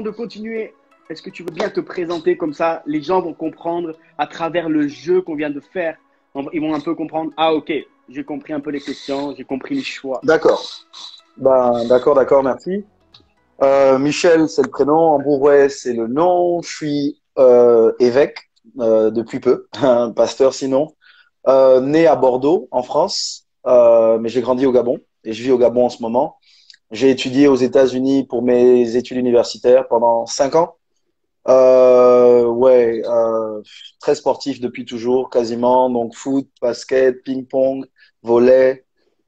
avant de continuer, est-ce que tu veux bien te présenter comme ça, les gens vont comprendre à travers le jeu qu'on vient de faire. Ils vont un peu comprendre, ah ok, j'ai compris un peu les questions, j'ai compris les choix. D'accord. Ben, d'accord, merci. Michel, c'est le prénom. Ambourouet, c'est le nom. Je suis évêque depuis peu, un pasteur sinon. Né à Bordeaux, en France, mais j'ai grandi au Gabon et je vis au Gabon en ce moment. J'ai étudié aux États-Unis pour mes études universitaires pendant 5 ans. Ouais, très sportif depuis toujours, quasiment. Donc foot, basket, ping-pong, volley.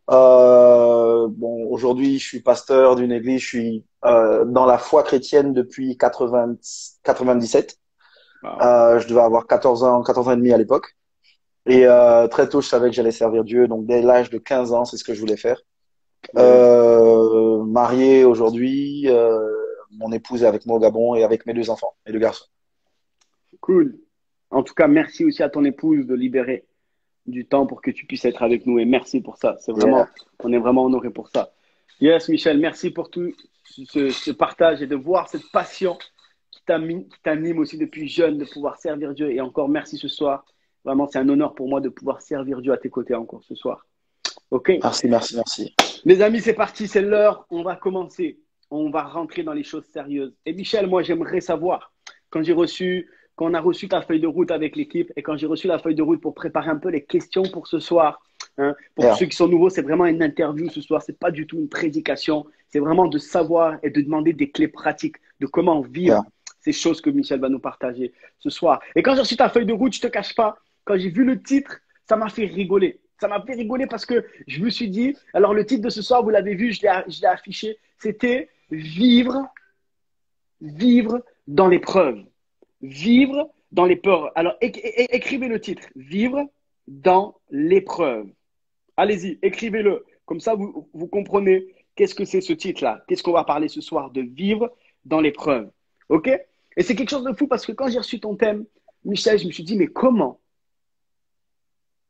Bon, aujourd'hui, je suis pasteur d'une église. Je suis dans la foi chrétienne depuis 97. Wow. Je devais avoir 14 ans et demi à l'époque. Et très tôt, je savais que j'allais servir Dieu. Donc, dès l'âge de 15 ans, c'est ce que je voulais faire. Yes. Marié aujourd'hui, mon épouse est avec moi au Gabon et avec mes 2 enfants, mes 2 garçons. Cool. En tout cas, merci aussi à ton épouse de libérer du temps pour que tu puisses être avec nous et merci pour ça. C'est Yeah. vraiment, on est vraiment honoré pour ça. Yes, Michel, merci pour tout ce partage et de voir cette passion qui t'anime aussi depuis jeune de pouvoir servir Dieu. Et encore merci ce soir. Vraiment, c'est un honneur pour moi de pouvoir servir Dieu à tes côtés encore ce soir. OK? Merci. Les amis, c'est parti, c'est l'heure. On va commencer. On va rentrer dans les choses sérieuses. Et Michel, moi, j'aimerais savoir, quand on a reçu ta feuille de route avec l'équipe et quand j'ai reçu la feuille de route pour préparer un peu les questions pour ce soir, hein, pour Yeah. ceux qui sont nouveaux, c'est vraiment une interview ce soir. C'est pas du tout une prédication. C'est vraiment de savoir et de demander des clés pratiques de comment Yeah. vivre ces choses que Michel va nous partager ce soir. Et quand j'ai reçu ta feuille de route, je te cache pas, quand j'ai vu le titre, ça m'a fait rigoler. Ça m'a fait rigoler parce que je me suis dit, alors le titre de ce soir, vous l'avez vu, je l'ai affiché, c'était vivre dans l'épreuve. Vivre dans l'épreuve. Alors écrivez le titre, vivre dans l'épreuve. Allez-y, écrivez-le. Comme ça, vous comprenez qu'est-ce que c'est ce titre-là. Qu'est-ce qu'on va parler ce soir de vivre dans l'épreuve. OK? Et c'est quelque chose de fou parce que quand j'ai reçu ton thème, Michel, je me suis dit, mais comment?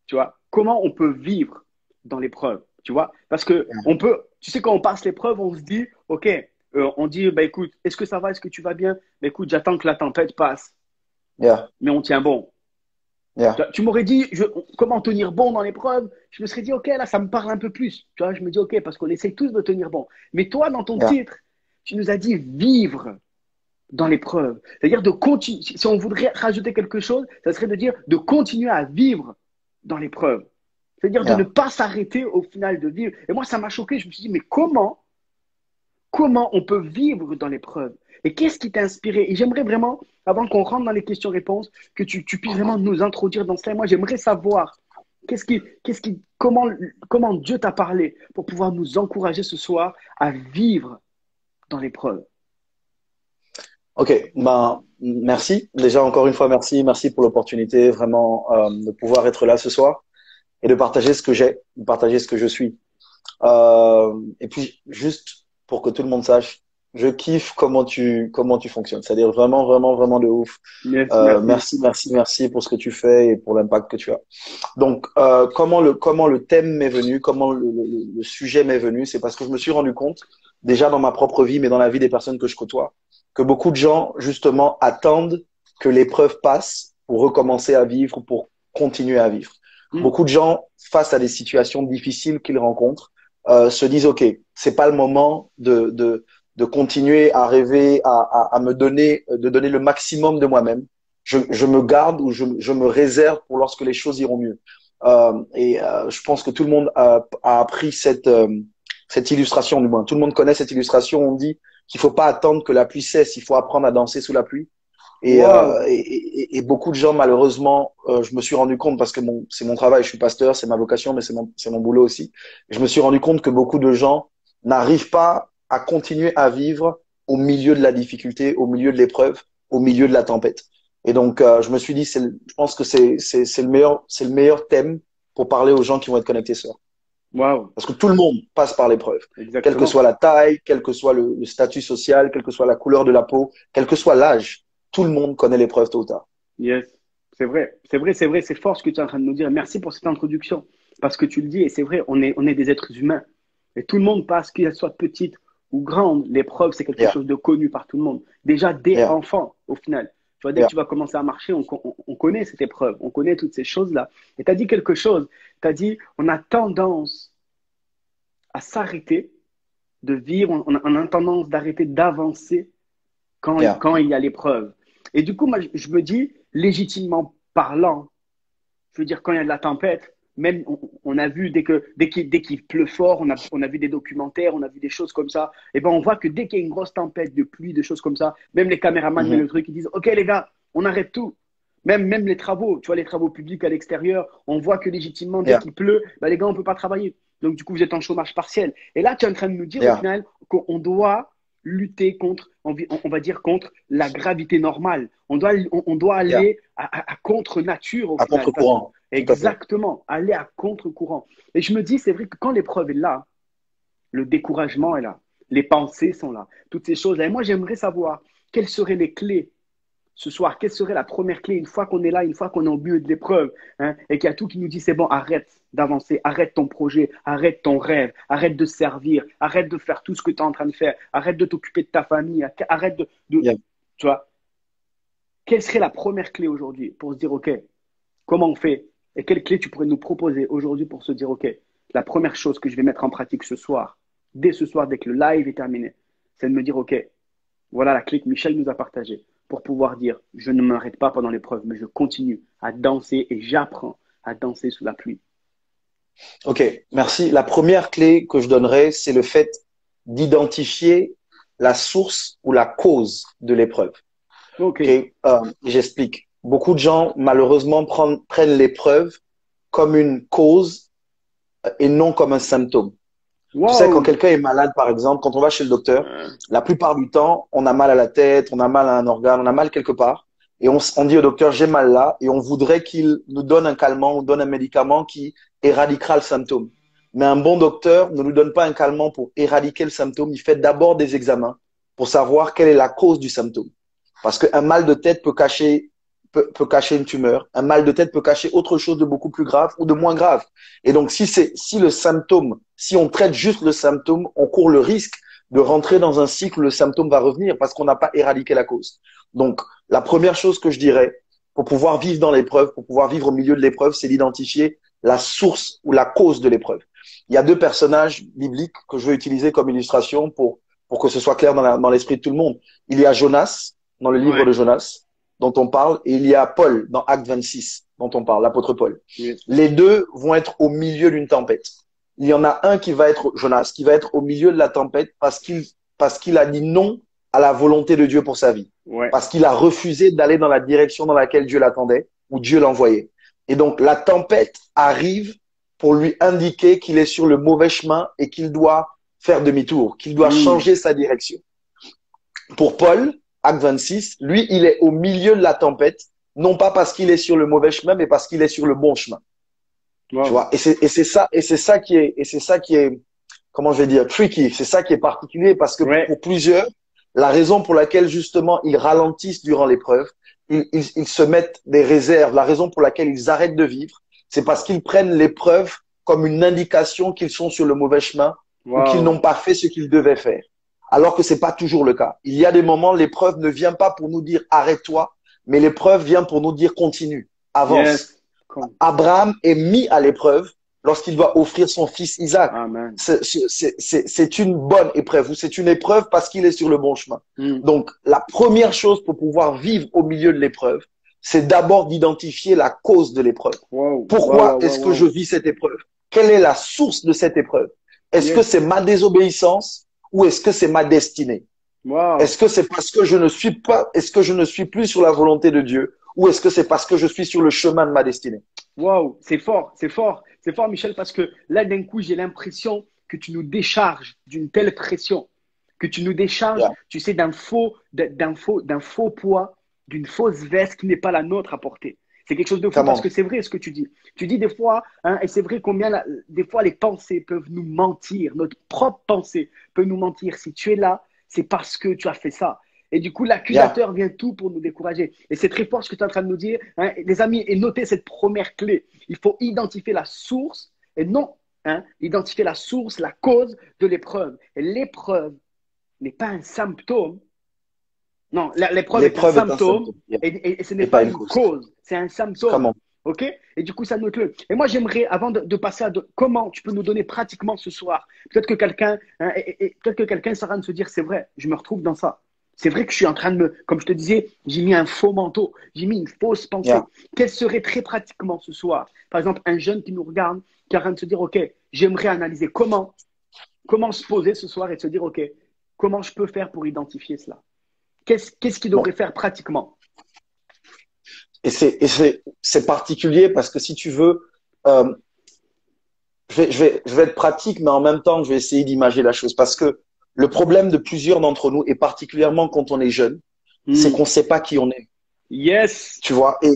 Tu vois, comment on peut vivre dans l'épreuve, tu vois? Parce que on peut, tu sais, quand on passe l'épreuve, on se dit, OK, on dit, bah, écoute, est-ce que ça va? Est-ce que tu vas bien? Bah, écoute, j'attends que la tempête passe, Yeah. mais on tient bon. Yeah. Tu m'aurais dit, comment tenir bon dans l'épreuve? Je me serais dit, OK, là, ça me parle un peu plus. Tu vois, je me dis, OK, parce qu'on essaie tous de tenir bon. Mais toi, dans ton Yeah. titre, tu nous as dit vivre dans l'épreuve. C'est-à-dire de continuer, si on voudrait rajouter quelque chose, ça serait de dire de continuer à vivre dans l'épreuve. C'est-à-dire de ne Yeah. pas s'arrêter au final de vivre. Et moi, ça m'a choqué. Je me suis dit, mais comment on peut vivre dans l'épreuve? Et qu'est-ce qui t'a inspiré? Et j'aimerais vraiment, avant qu'on rentre dans les questions-réponses, que tu puisses vraiment nous introduire dans cela. Moi, j'aimerais savoir comment Dieu t'a parlé pour pouvoir nous encourager ce soir à vivre dans l'épreuve. Ok, ben merci. Déjà encore une fois, merci pour l'opportunité vraiment de pouvoir être là ce soir et de partager ce que j'ai, de partager ce que je suis. Et puis juste pour que tout le monde sache, je kiffe comment tu fonctionnes. C'est-à-dire vraiment de ouf. Yes, merci. Merci pour ce que tu fais et pour l'impact que tu as. Donc comment le thème m'est venu, comment le sujet m'est venu, c'est parce que je me suis rendu compte déjà dans ma propre vie, mais dans la vie des personnes que je côtoie, que beaucoup de gens justement attendent que l'épreuve passe pour recommencer à vivre, pour continuer à vivre. Hmm. Beaucoup de gens face à des situations difficiles qu'ils rencontrent se disent ok, c'est pas le moment de continuer à rêver, à me donner, de donner le maximum de moi-même. Je me garde ou je me réserve pour lorsque les choses iront mieux. Je pense que tout le monde a appris cette illustration, du moins. Tout le monde connaît cette illustration. On dit qu'il faut pas attendre que la pluie cesse, il faut apprendre à danser sous la pluie. Wow. Et beaucoup de gens, malheureusement, je me suis rendu compte parce que c'est mon travail, je suis pasteur, c'est ma vocation, mais c'est mon boulot aussi. Je me suis rendu compte que beaucoup de gens n'arrivent pas à continuer à vivre au milieu de la difficulté, au milieu de l'épreuve, au milieu de la tempête. Et donc, je me suis dit, je pense que c'est le meilleur thème pour parler aux gens qui vont être connectés ce soir. Wow. Parce que tout le monde passe par l'épreuve, quelle que Exactement. soit la taille, quel que soit le statut social, quelle que soit la couleur de la peau, quel que soit l'âge. Tout le monde connaît l'épreuve tôt ou tard. Yes. C'est vrai, c'est fort ce que tu es en train de nous dire. Merci pour cette introduction. Parce que tu le dis, et c'est vrai, on est des êtres humains. Et tout le monde passe, qu'il soit petite ou grande, l'épreuve, c'est quelque Yeah. chose de connu par tout le monde. Déjà, dès Yeah. enfant, au final. Tu vois, dès que Yeah. tu vas commencer à marcher, on connaît cette épreuve, on connaît toutes ces choses-là. Et tu as dit quelque chose, tu as dit, on a tendance à s'arrêter de vivre, on a tendance d'arrêter d'avancer Yeah. quand il y a l'épreuve. Et du coup, moi, je me dis, légitimement parlant, je veux dire, quand il y a de la tempête, même on a vu dès qu'il pleut fort, on a vu des documentaires, on a vu des choses comme ça. Et ben on voit que dès qu'il y a une grosse tempête de pluie, de choses comme ça, même les caméramans mettent Mhm. le truc, ils disent OK les gars, on arrête tout. Même les travaux, tu vois, les travaux publics à l'extérieur, on voit que légitimement, dès Yeah. qu'il pleut, ben, les gars, on ne peut pas travailler. Donc, du coup, vous êtes en chômage partiel. Et là, tu es en train de nous dire au Yeah. final qu'on doit lutter contre, on va dire, contre la gravité normale. On doit Yeah. aller à contre-nature au À final. Parce que contre-courant. Tout à fait. exactement, aller à contre-courant. Et je me dis, c'est vrai que quand l'épreuve est là, le découragement est là, les pensées sont là, toutes ces choses-là. Et moi, j'aimerais savoir quelles seraient les clés ce soir, quelle serait la première clé une fois qu'on est là, une fois qu'on est au milieu de l'épreuve, hein, et qu'il y a tout qui nous dit c'est bon, arrête d'avancer, arrête ton projet, arrête ton rêve, arrête de servir, arrête de faire tout ce que tu es en train de faire, arrête de t'occuper de ta famille, arrête Yeah. tu vois, quelle serait la première clé aujourd'hui pour se dire, OK, comment on fait? Et quelle clé tu pourrais nous proposer aujourd'hui pour se dire, OK, la première chose que je vais mettre en pratique ce soir, dès ce soir, dès que le live est terminé, c'est de me dire, OK, voilà la clé que Michel nous a partagée pour pouvoir dire, je ne m'arrête pas pendant l'épreuve, mais je continue à danser et j'apprends à danser sous la pluie. Ok, merci. La première clé que je donnerais, c'est le fait d'identifier la source ou la cause de l'épreuve. OK. Ok, j'explique. Beaucoup de gens, malheureusement, prennent l'épreuve comme une cause et non comme un symptôme. Tu sais, quand Wow. quelqu'un est malade, par exemple, quand on va chez le docteur, la plupart du temps, on a mal à la tête, on a mal à un organe, on a mal quelque part. Et on dit au docteur, j'ai mal là, et on voudrait qu'il nous donne un calmant ou donne un médicament qui éradiquera le symptôme. Mais un bon docteur ne nous donne pas un calmant pour éradiquer le symptôme. Il fait d'abord des examens pour savoir quelle est la cause du symptôme. Parce qu'un mal de tête peut cacher une tumeur. Un mal de tête peut cacher autre chose de beaucoup plus grave ou de moins grave. Et donc, si le symptôme, si on traite juste le symptôme, on court le risque de rentrer dans un cycle où le symptôme va revenir parce qu'on n'a pas éradiqué la cause. Donc, la première chose que je dirais pour pouvoir vivre dans l'épreuve, pour pouvoir vivre au milieu de l'épreuve, c'est d'identifier la source ou la cause de l'épreuve. Il y a deux personnages bibliques que je veux utiliser comme illustration pour que ce soit clair dans l'esprit de tout le monde. Il y a Jonas, dans le livre Ouais. de Jonas, dont on parle, et il y a Paul, dans Acte 26, dont on parle, l'apôtre Paul. Yes. Les deux vont être au milieu d'une tempête. Il y en a un qui va être Jonas, qui va être au milieu de la tempête parce qu'il a dit non à la volonté de Dieu pour sa vie. Ouais. Parce qu'il a refusé d'aller dans la direction dans laquelle Dieu l'attendait, ou Dieu l'envoyait. Et donc, la tempête arrive pour lui indiquer qu'il est sur le mauvais chemin et qu'il doit faire demi-tour, qu'il doit changer sa direction. Pour Paul, Acte 26, lui, il est au milieu de la tempête, non pas parce qu'il est sur le mauvais chemin, mais parce qu'il est sur le bon chemin. Wow. Tu vois, et c'est ça qui est, comment je vais dire, tricky. C'est ça qui est particulier parce que Ouais. pour plusieurs, la raison pour laquelle justement ils ralentissent durant l'épreuve, ils se mettent des réserves. La raison pour laquelle ils arrêtent de vivre, c'est parce qu'ils prennent l'épreuve comme une indication qu'ils sont sur le mauvais chemin ou qu'ils n'ont Wow. pas fait ce qu'ils devaient faire. Alors que c'est pas toujours le cas. Il y a des moments, l'épreuve ne vient pas pour nous dire arrête-toi, mais l'épreuve vient pour nous dire continue, avance. Yes. Come. Abraham est mis à l'épreuve lorsqu'il doit offrir son fils Isaac. Amen. C'est une bonne épreuve ou c'est une épreuve parce qu'il est sur le bon chemin. Donc, la première chose pour pouvoir vivre au milieu de l'épreuve, c'est d'abord d'identifier la cause de l'épreuve. Wow. Pourquoi Wow, wow, est-ce wow, que je wow. vis cette épreuve? Quelle est la source de cette épreuve? Est-ce que Yes. c'est ma désobéissance ou est-ce que c'est ma destinée? Wow. Est-ce que c'est parce que je ne suis pas, est-ce que je ne suis plus sur la volonté de Dieu ou est-ce que c'est parce que je suis sur le chemin de ma destinée? Wow, c'est fort, c'est fort, c'est fort, Michel, parce que là, d'un coup, j'ai l'impression que tu nous décharges d'une telle pression, que tu nous décharges, Yeah. tu sais, d'un faux poids, d'une fausse veste qui n'est pas la nôtre à porter. C'est quelque chose de fou Come parce on. que c'est vrai ce que tu dis. Tu dis des fois, hein, et c'est vrai combien des fois les pensées peuvent nous mentir, notre propre pensée peut nous mentir. Si tu es là, c'est parce que tu as fait ça. Et du coup, Yeah. l'accusateur vient tout pour nous décourager. Et c'est très fort ce que tu es en train de nous dire. Hein, les amis, et notez cette première clé. Il faut identifier la source et non, hein, identifier la source, la cause de l'épreuve. Et l'épreuve n'est pas un symptôme. Non, l'épreuve est un L'épreuve est un symptôme symptôme. Yeah. et ce Et n'est pas pas une une cause. cause, c'est un symptôme. Comment? OK? Et du coup, ça note-le. Et moi, j'aimerais, avant de passer à comment tu peux nous donner pratiquement ce soir, peut-être que quelqu'un hein, peut-être que quelqu'un sera de se dire, c'est vrai, je me retrouve dans ça. C'est vrai que je suis en train de me, comme je te disais, j'ai mis un faux manteau, j'ai mis une fausse Yeah. pensée. Quel serait très pratiquement ce soir? Par exemple, un jeune qui nous regarde, qui est en train de se dire, OK, j'aimerais analyser comment se poser ce soir et se dire, OK, comment je peux faire pour identifier cela? Qu'est-ce qu'il Bon. devrait faire pratiquement? Et c'est particulier parce que si tu veux, euh, je vais être pratique, mais en même temps, je vais essayer d'imager la chose. Parce que le problème de plusieurs d'entre nous, et particulièrement quand on est jeune, c'est qu'on ne sait pas qui on est. Yes. Tu vois, et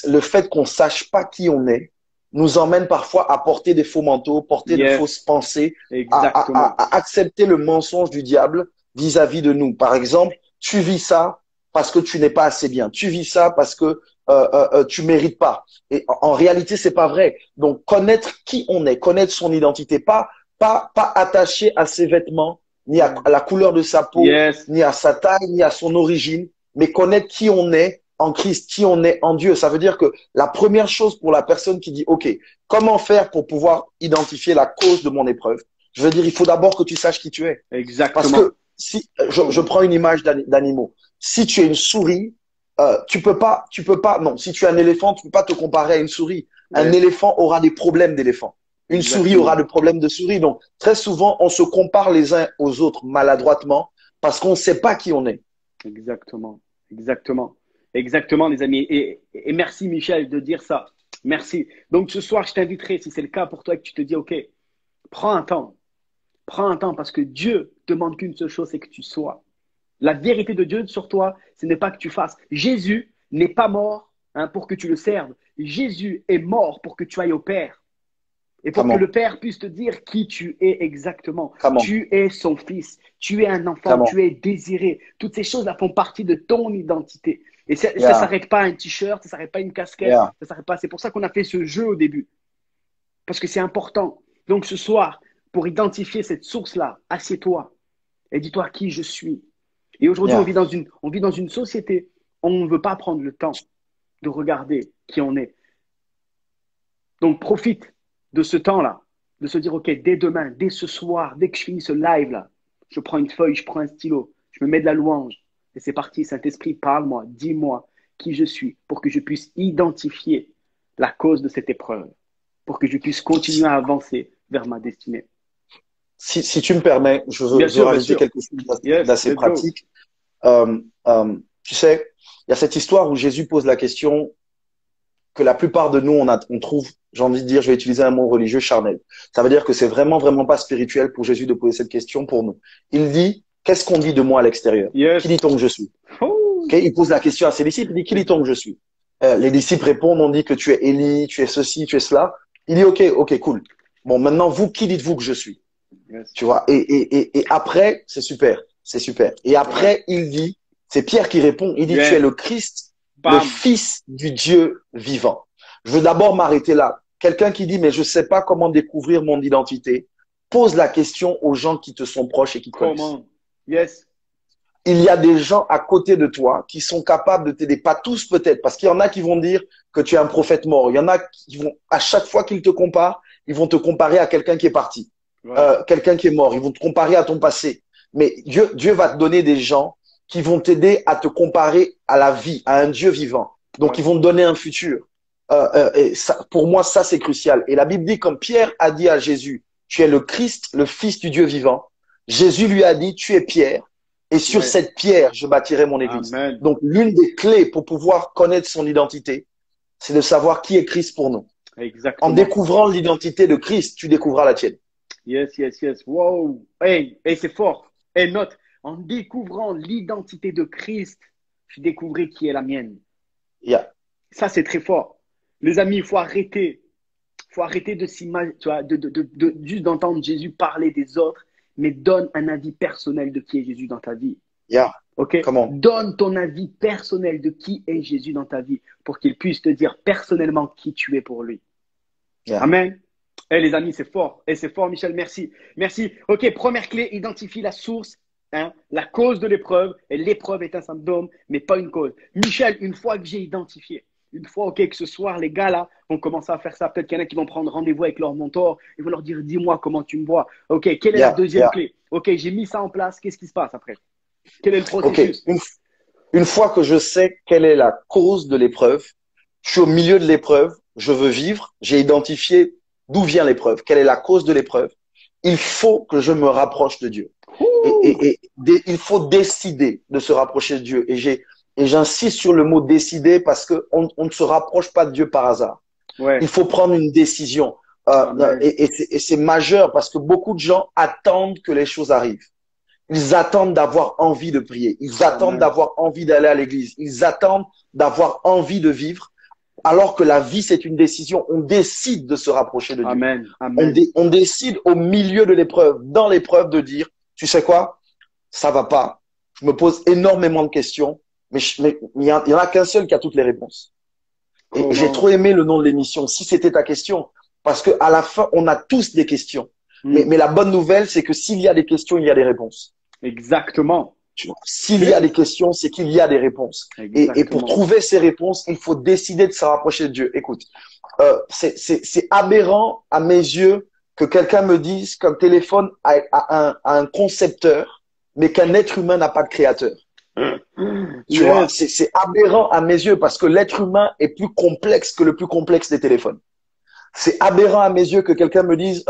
le fait qu'on sache pas qui on est nous emmène parfois à porter des faux manteaux, porter de fausses Yes. pensées, Exactement. à accepter le mensonge du diable vis-à-vis de nous. Par exemple, tu vis ça parce que tu n'es pas assez bien. Tu vis ça parce que tu mérites pas. Et en réalité, c'est pas vrai. Donc, connaître qui on est, connaître son identité, pas attaché à ses vêtements, ni à la couleur de sa peau, Yes. ni à sa taille, ni à son origine, mais connaître qui on est en Christ, qui on est en Dieu. Ça veut dire que la première chose pour la personne qui dit, OK, comment faire pour pouvoir identifier la cause de mon épreuve? Je veux dire, il faut d'abord que tu saches qui tu es. Parce Exactement. que si je prends une image d'animaux, si tu es une souris, tu peux pas, non, si tu es un éléphant, tu peux pas te comparer à une souris. Un Yes. éléphant aura des problèmes d'éléphant. Une souris aura Exactement. des problèmes de souris. Donc, très souvent, on se compare les uns aux autres maladroitement parce qu'on ne sait pas qui on est. Exactement. Exactement. Exactement, les amis. Et merci, Michel, de dire ça. Merci. Donc, ce soir, je t'inviterai, si c'est le cas pour toi, que tu te dis, OK, prends un temps. Prends un temps parce que Dieu demande qu'une seule chose, c'est que tu sois. La vérité de Dieu sur toi, ce n'est pas que tu fasses. Jésus n'est pas mort hein, pour que tu le serves. Jésus est mort pour que tu ailles au Père. Et pour que Comment? le Père puisse te dire qui tu es exactement. Comment? Tu es son fils, tu es un enfant, Comment? tu es désiré. Toutes ces choses-là font partie de ton identité. Et ça ne Yeah, s'arrête pas à un t-shirt, ça ne s'arrête pas à une casquette, yeah. ça s'arrête pas. C'est pour ça qu'on a fait ce jeu au début. Parce que c'est important. Donc ce soir, pour identifier cette source-là, assieds-toi et dis-toi qui je suis. Et aujourd'hui, Yeah. on vit dans une société où on ne veut pas prendre le temps de regarder qui on est. Donc profite de ce temps-là, de se dire, OK, dès demain, dès ce soir, dès que je finis ce live-là, je prends une feuille, je prends un stylo, je me mets de la louange. Et c'est parti, Saint-Esprit, parle-moi, dis-moi qui je suis pour que je puisse identifier la cause de cette épreuve, pour que je puisse continuer à avancer vers ma destinée. Si tu me permets, Bien je veux sûr, bien rajouter sûr. quelque chose Yes, d'assez let's go. pratique. Tu sais, il y a cette histoire où Jésus pose la question que la plupart de nous, on trouve, j'ai envie de dire, je vais utiliser un mot religieux, charnel. Ça veut dire que c'est vraiment, vraiment pas spirituel pour Jésus de poser cette question pour nous. Il dit, qu'est-ce qu'on dit de moi à l'extérieur? Qui Yes. dit-on que je suis? Oh. Okay, il pose la question à ses disciples, il dit, qui dit-on que je suis? Les disciples répondent, on dit que tu es Élie, tu es ceci, tu es cela. Il dit, OK, cool. Bon, maintenant, vous, qui dites-vous que je suis? Yes. Tu vois, et après, c'est super, c'est super. Et après, il dit, c'est Pierre qui répond, il dit, tu es Yes. le Christ, le Bam. Fils du Dieu vivant. Je veux d'abord m'arrêter là. Quelqu'un qui dit, mais je ne sais pas comment découvrir mon identité, pose la question aux gens qui te sont proches et qui connaissent. Comment? Yes. Il y a des gens à côté de toi qui sont capables de t'aider, pas tous peut-être, parce qu'il y en a qui vont dire que tu es un prophète mort. Il y en a qui vont, à chaque fois qu'ils te comparent, ils vont te comparer à quelqu'un qui est parti. Ouais. Quelqu'un qui est mort. Ils vont te comparer à ton passé. Mais Dieu va te donner des gens qui vont t'aider à te comparer à la vie, à un Dieu vivant. Donc, Ouais. ils vont te donner un futur. Et ça, pour moi, ça, c'est crucial. Et la Bible dit, comme Pierre a dit à Jésus, tu es le Christ, le Fils du Dieu vivant. Jésus lui a dit, tu es Pierre. Et sur Ouais. cette pierre, je bâtirai mon église. Amen. Donc, l'une des clés pour pouvoir connaître son identité, c'est de savoir qui est Christ pour nous. En Exactement. découvrant l'identité de Christ, tu découvriras la tienne. Yes, yes, yes. Wow. Hey, hey, c'est fort. Hey, note, en découvrant l'identité de Christ, je découvrais qui est la mienne. Yeah. Ça, c'est très fort. Les amis, il faut arrêter. Il faut arrêter de s'imaginer, tu vois, juste d'entendre Jésus parler des autres, mais donne un avis personnel de qui est Jésus dans ta vie. Yeah. OK? Comment? Donne ton avis personnel de qui est Jésus dans ta vie pour qu'il puisse te dire personnellement qui tu es pour lui. Yeah. Amen. Eh les amis, c'est fort. Et c'est fort, Michel, merci. Merci. OK, première clé, identifie la source hein, la cause de l'épreuve, et l'épreuve est un symptôme, mais pas une cause. Michel, une fois que j'ai identifié, une fois, ok, que ce soir, les gars là vont commencer à faire ça, peut-être qu'il y en a qui vont prendre rendez-vous avec leur mentor, ils vont leur dire, dis-moi comment tu me vois. Ok, quelle est la Yeah, deuxième yeah. clé? Ok, j'ai mis ça en place, qu'est-ce qui se passe après? Quel est le Ok. processus? Une fois que je sais quelle est la cause de l'épreuve, je suis au milieu de l'épreuve, je veux vivre, j'ai identifié d'où vient l'épreuve, quelle est la cause de l'épreuve. Il faut que je me rapproche de Dieu. Ouh, Il faut décider de se rapprocher de Dieu. Et j'insiste sur le mot décider parce que on ne se rapproche pas de Dieu par hasard. Il ouais, faut prendre une décision. amen. Et c'est majeur parce que beaucoup de gens attendent que les choses arrivent. Ils attendent d'avoir envie de prier. Ils attendent Amen. d'avoir envie d'aller à l'église. Ils attendent d'avoir envie de vivre. Alors que la vie, c'est une décision. On décide de se rapprocher de Dieu. Amen. Amen. On décide au milieu de l'épreuve, dans l'épreuve, de dire, tu sais quoi, ça va pas. Je me pose énormément de questions, mais il y en a qu'un seul qui a toutes les réponses. Et j'ai trop Comment? aimé le nom de l'émission, si c'était ta question, parce que à la fin, on a tous des questions. Hmm. Mais la bonne nouvelle, c'est que s'il y a des questions, il y a des réponses. Exactement. Tu vois, s'il y a des Yes. questions, c'est qu'il y a des réponses. Et pour Exactement. trouver ces réponses, il faut décider de se rapprocher de Dieu. Écoute, c'est aberrant à mes yeux que quelqu'un me dise qu'un téléphone a un concepteur, mais qu'un être humain n'a pas de créateur. Tu vois, Yes. c'est aberrant à mes yeux parce que l'être humain est plus complexe que le plus complexe des téléphones. C'est aberrant à mes yeux que quelqu'un me dise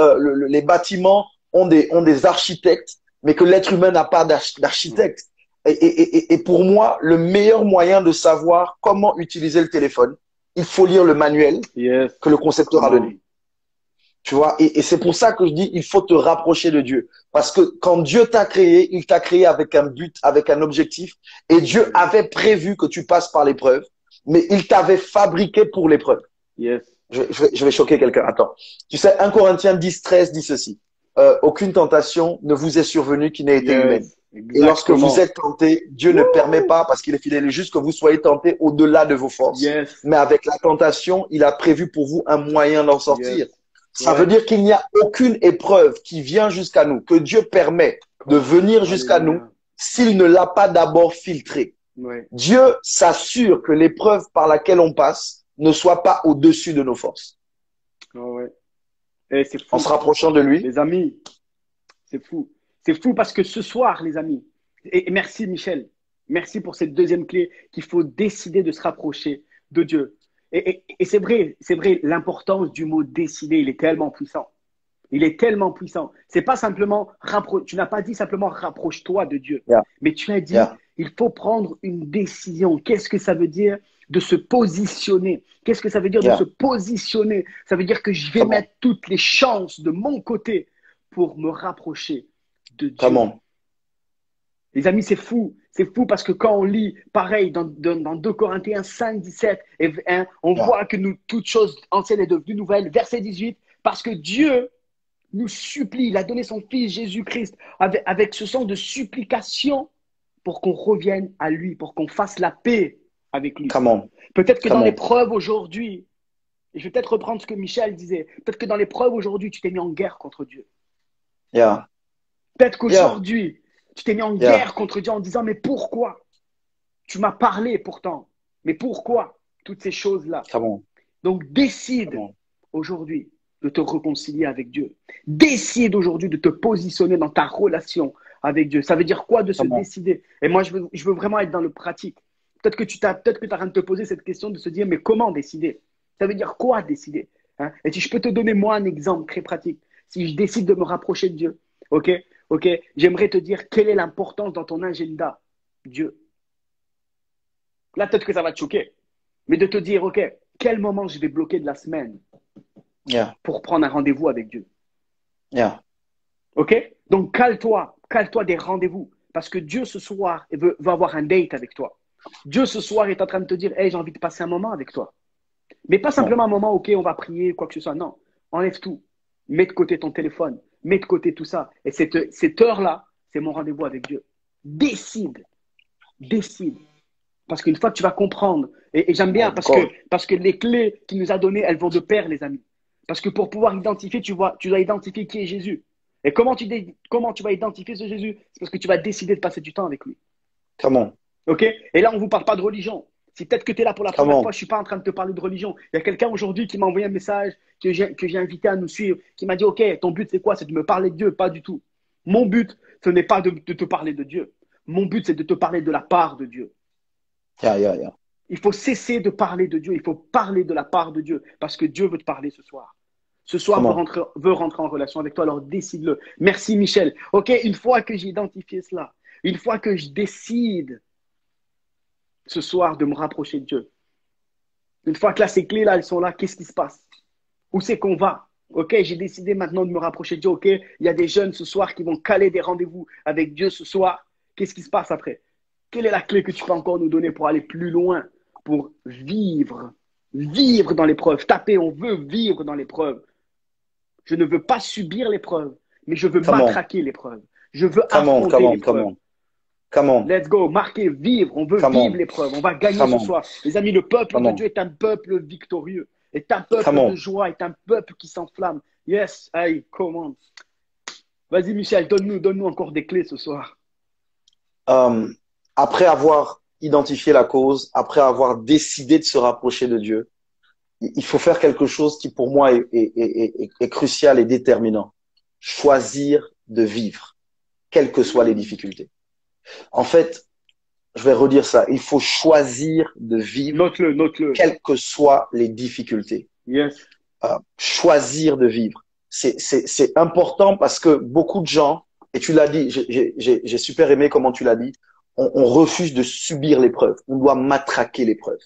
les bâtiments ont des architectes, mais que l'être humain n'a pas d'architecte. Et pour moi, le meilleur moyen de savoir comment utiliser le téléphone, il faut lire le manuel Yes. que le concepteur a Come on. donné. Tu vois, et c'est pour ça que je dis, il faut te rapprocher de Dieu. Parce que quand Dieu t'a créé, il t'a créé avec un but, avec un objectif. Et Dieu avait prévu que tu passes par l'épreuve, mais il t'avait fabriqué pour l'épreuve. Yes. Je vais choquer quelqu'un. Attends. Tu sais, 1 Corinthiens 10, 13 dit ceci. Aucune tentation ne vous est survenue qui n'ait été humaine. Yes. Et lorsque vous Exactement. êtes tenté, Dieu ne permet Woo! pas, parce qu'il est fidèle et juste, que vous soyez tenté au-delà de vos forces. Yes. Mais avec la tentation, il a prévu pour vous un moyen d'en Yes. sortir. Ça veut Ouais. dire qu'il n'y a aucune épreuve qui vient jusqu'à nous, que Dieu permet de Come on. venir jusqu'à nous, Alléluia. s'il ne l'a pas d'abord filtré. Ouais. Dieu s'assure que l'épreuve par laquelle on passe ne soit pas au-dessus de nos forces. Oh, ouais. Et c'est En se fou. rapprochant de lui, Les amis, c'est fou. C'est fou parce que ce soir, les amis, et merci Michel, merci pour cette deuxième clé qu'il faut décider de se rapprocher de Dieu. Et c'est vrai, l'importance du mot décider, il est tellement puissant. Il est tellement puissant. C'est pas simplement tu n'as pas dit simplement rapproche-toi de Dieu, yeah, mais tu as dit yeah, il faut prendre une décision. Qu'est-ce que ça veut dire de se positionner? Qu'est-ce que ça veut dire de yeah, se positionner? Ça veut dire que je vais come on, mettre toutes les chances de mon côté pour me rapprocher de come Dieu. on, Les amis, c'est fou. C'est fou parce que quand on lit, pareil, dans 2 Corinthiens 5, 17, et 1, on yeah, voit que nous, toute chose ancienne est devenue nouvelle. Verset 18, parce que Dieu nous supplie, il a donné son Fils Jésus-Christ avec ce sens de supplication pour qu'on revienne à lui, pour qu'on fasse la paix avec lui. come on, Peut-être que dans come on, l'épreuve aujourd'hui, et je vais peut-être reprendre ce que Michel disait, peut-être que dans l'épreuve aujourd'hui, tu t'es mis en guerre contre Dieu. yeah, Peut-être yeah, qu'aujourd'hui, tu t'es mis en yeah, guerre contre Dieu en disant, mais pourquoi? Tu m'as parlé pourtant, mais pourquoi toutes ces choses-là? come on, Donc come décide on, aujourd'hui de te réconcilier avec Dieu. Décide aujourd'hui de te positionner dans ta relation avec Dieu. Ça veut dire quoi de se come on, décider? Et moi, je veux vraiment être dans le pratique. Peut-être que tu es en train de te poser cette question de se dire, mais comment décider? Ça veut dire quoi décider? Hein? Et si je peux te donner moi un exemple très pratique, si je décide de me rapprocher de Dieu, ok, ok, j'aimerais te dire quelle est l'importance dans ton agenda, Dieu. Là, peut-être que ça va te choquer, mais de te dire, ok, quel moment je vais bloquer de la semaine yeah, pour prendre un rendez-vous avec Dieu. yeah, OK? Donc, cale-toi des rendez-vous. Parce que Dieu, ce soir, veut avoir un date avec toi. Dieu, ce soir, est en train de te dire, hey, j'ai envie de passer un moment avec toi. Mais pas come on, simplement un moment, OK, on va prier, quoi que ce soit. Non, enlève tout. Mets de côté ton téléphone. Mets de côté tout ça. Et cette heure-là, c'est mon rendez-vous avec Dieu. Décide. Décide. Parce qu'une fois que tu vas comprendre, et j'aime bien my God, parce que les clés qu'il nous a données, elles vont de pair, les amis. Parce que pour pouvoir identifier, tu dois identifier qui est Jésus. Et comment tu vas identifier ce Jésus? C'est parce que tu vas décider de passer du temps avec lui. Come on. OK? Et là, on ne vous parle pas de religion. Si peut-être que tu es là pour la Come première on. fois, je ne suis pas en train de te parler de religion. Il y a quelqu'un aujourd'hui qui m'a envoyé un message que j'ai invité à nous suivre, qui m'a dit, OK, ton but, c'est quoi? C'est de me parler de Dieu, pas du tout. Mon but, ce n'est pas de te parler de Dieu. Mon but, c'est de te parler de la part de Dieu. Yeah, yeah, yeah. Il faut cesser de parler de Dieu. Il faut parler de la part de Dieu parce que Dieu veut te parler ce soir. Ce soir Come on. veut rentrer en relation avec toi, alors décide-le. Merci Michel. OK, une fois que j'ai identifié cela, une fois que je décide ce soir de me rapprocher de Dieu, une fois que là, ces clés-là, elles sont là, qu'est-ce qui se passe? Où c'est qu'on va? OK, j'ai décidé maintenant de me rapprocher de Dieu. OK, il y a des jeunes ce soir qui vont caler des rendez-vous avec Dieu ce soir. Qu'est-ce qui se passe après? Quelle est la clé que tu peux encore nous donner pour aller plus loin, pour vivre, vivre dans l'épreuve? Tapez, on veut vivre dans l'épreuve. Je ne veux pas subir l'épreuve, mais je veux Come on. matraquer l'épreuve. Je veux Come on. Come affronter on. Come l'épreuve. on. Come on. Let's go, marquer, vivre. On veut Come vivre on. l'épreuve. On va gagner Come ce on. soir. Les amis, le peuple Come de on. Dieu est un peuple victorieux, est un Come peuple de on. joie, est un peuple qui s'enflamme. Yes, hey, comment? Vas-y, Michel, donne-nous encore des clés ce soir. Euh, Après avoir identifié la cause, après avoir décidé de se rapprocher de Dieu, il faut faire quelque chose qui pour moi est crucial et déterminant. Choisir de vivre, quelles que soient les difficultés. En fait, je vais redire ça, il faut choisir de vivre, Note-le, note-le. quelles que soient les difficultés. Yes. Choisir de vivre. C'est important parce que beaucoup de gens, et tu l'as dit, j'ai super aimé comment tu l'as dit, on refuse de subir l'épreuve. On doit matraquer l'épreuve.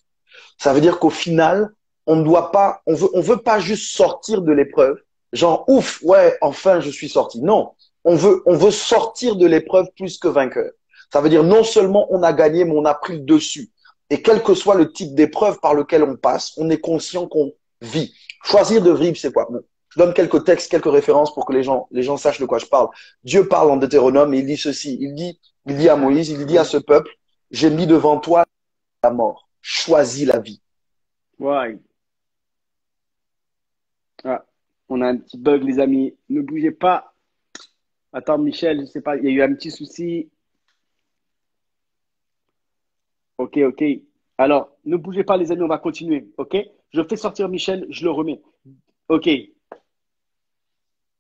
Ça veut dire qu'au final, on ne doit pas, on veut pas juste sortir de l'épreuve. Genre, ouf, ouais, enfin, je suis sorti. Non. On veut sortir de l'épreuve plus que vainqueur. Ça veut dire non seulement on a gagné, mais on a pris le dessus. Et quel que soit le type d'épreuve par lequel on passe, on est conscient qu'on vit. Choisir de vivre, c'est quoi? Bon, je donne quelques textes, quelques références pour que les gens sachent de quoi je parle. Dieu parle en Deutéronome et il dit ceci. Il dit à Moïse, il dit à ce peuple, j'ai mis devant toi la mort. Choisis la vie. Ouais. Ah, on a un petit bug, les amis. Ne bougez pas. Attends, Michel, je sais pas, il y a eu un petit souci. OK, OK. Alors, ne bougez pas, les amis, on va continuer. OK? Je fais sortir Michel, je le remets. OK.